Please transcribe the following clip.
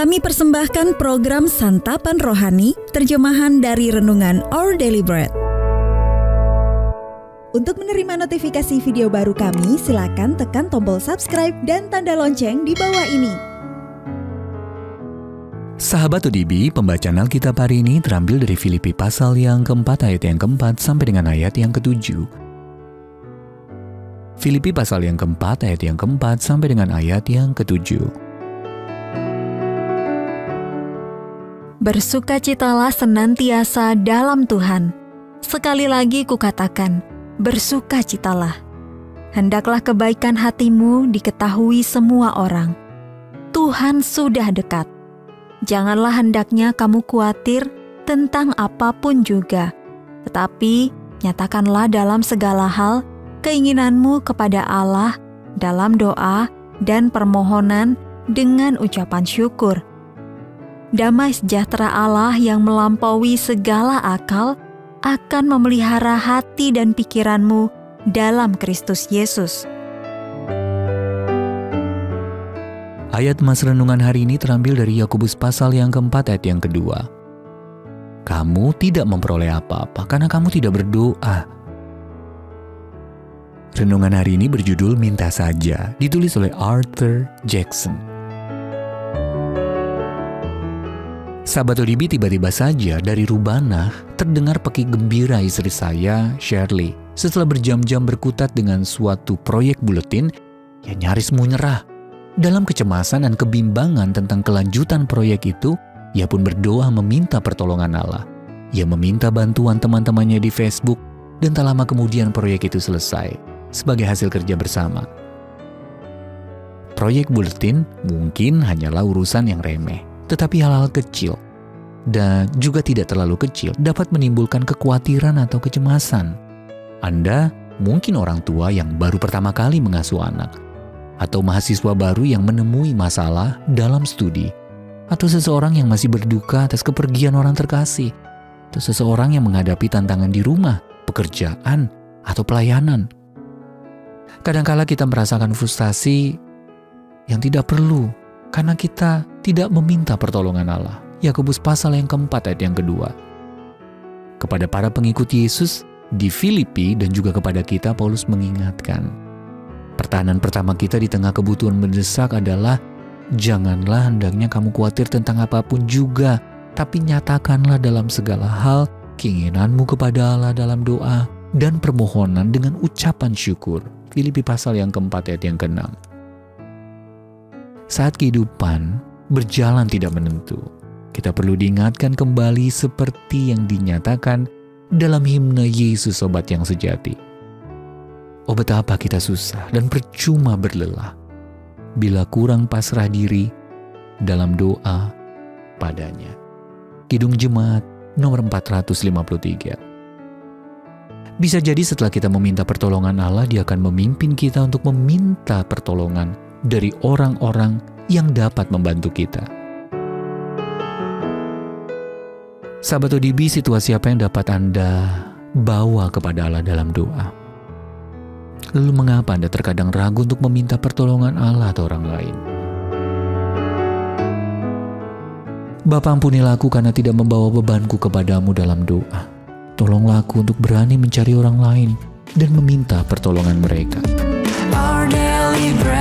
Kami persembahkan program Santapan Rohani, terjemahan dari Renungan Our Daily Bread. Untuk menerima notifikasi video baru kami, silakan tekan tombol subscribe dan tanda lonceng di bawah ini. Sahabat ODB, pembacaan Alkitab hari ini terambil dari Filipi pasal yang keempat ayat yang keempat sampai dengan ayat yang ketujuh. Filipi pasal yang keempat ayat yang keempat sampai dengan ayat yang ketujuh. Bersukacitalah senantiasa dalam Tuhan. Sekali lagi kukatakan, bersukacitalah. Hendaklah kebaikan hatimu diketahui semua orang. Tuhan sudah dekat. Janganlah hendaknya kamu khawatir tentang apapun juga, tetapi nyatakanlah dalam segala hal keinginanmu kepada Allah dalam doa dan permohonan dengan ucapan syukur. Damai sejahtera Allah yang melampaui segala akal akan memelihara hati dan pikiranmu dalam Kristus Yesus. Ayat mas renungan hari ini terambil dari Yakobus pasal yang keempat ayat yang kedua. Kamu tidak memperoleh apa-apa karena kamu tidak berdoa. Renungan hari ini berjudul Minta Saja, ditulis oleh Arthur Jackson. Sahabat ODB, tiba-tiba saja dari Rubanah terdengar pekik gembira istri saya, Shirley. Setelah berjam-jam berkutat dengan suatu proyek buletin, yang nyaris mau nyerah. Dalam kecemasan dan kebimbangan tentang kelanjutan proyek itu, ia pun berdoa meminta pertolongan Allah. Ia meminta bantuan teman-temannya di Facebook, dan tak lama kemudian proyek itu selesai sebagai hasil kerja bersama. Proyek buletin mungkin hanyalah urusan yang remeh. Tetapi hal-hal kecil, dan juga tidak terlalu kecil, dapat menimbulkan kekhawatiran atau kecemasan. Anda mungkin orang tua yang baru pertama kali mengasuh anak, atau mahasiswa baru yang menemui masalah dalam studi, atau seseorang yang masih berduka atas kepergian orang terkasih, atau seseorang yang menghadapi tantangan di rumah, pekerjaan, atau pelayanan. Kadangkala kita merasakan frustasi yang tidak perlu, karena kita tidak meminta pertolongan Allah. Yakobus pasal yang keempat ayat yang kedua. Kepada para pengikut Yesus di Filipi dan juga kepada kita, Paulus mengingatkan. Pertahanan pertama kita di tengah kebutuhan mendesak adalah, janganlah hendaknya kamu khawatir tentang apapun juga, tapi nyatakanlah dalam segala hal keinginanmu kepada Allah dalam doa dan permohonan dengan ucapan syukur. Filipi pasal yang keempat ayat yang keenam. Saat kehidupan berjalan tidak menentu, kita perlu diingatkan kembali seperti yang dinyatakan dalam himne Yesus Obat yang Sejati. Oh betapa kita susah dan percuma berlelah bila kurang pasrah diri dalam doa padanya. Kidung Jemaat nomor 453. Bisa jadi setelah kita meminta pertolongan Allah, Dia akan memimpin kita untuk meminta pertolongan dari orang-orang yang dapat membantu kita. Sahabat ODB, situasi apa yang dapat Anda bawa kepada Allah dalam doa? Lalu mengapa Anda terkadang ragu untuk meminta pertolongan Allah atau orang lain? Bapa, ampunilah aku karena tidak membawa bebanku kepadamu dalam doa. Tolonglah aku untuk berani mencari orang lain dan meminta pertolongan mereka. Our daily bread.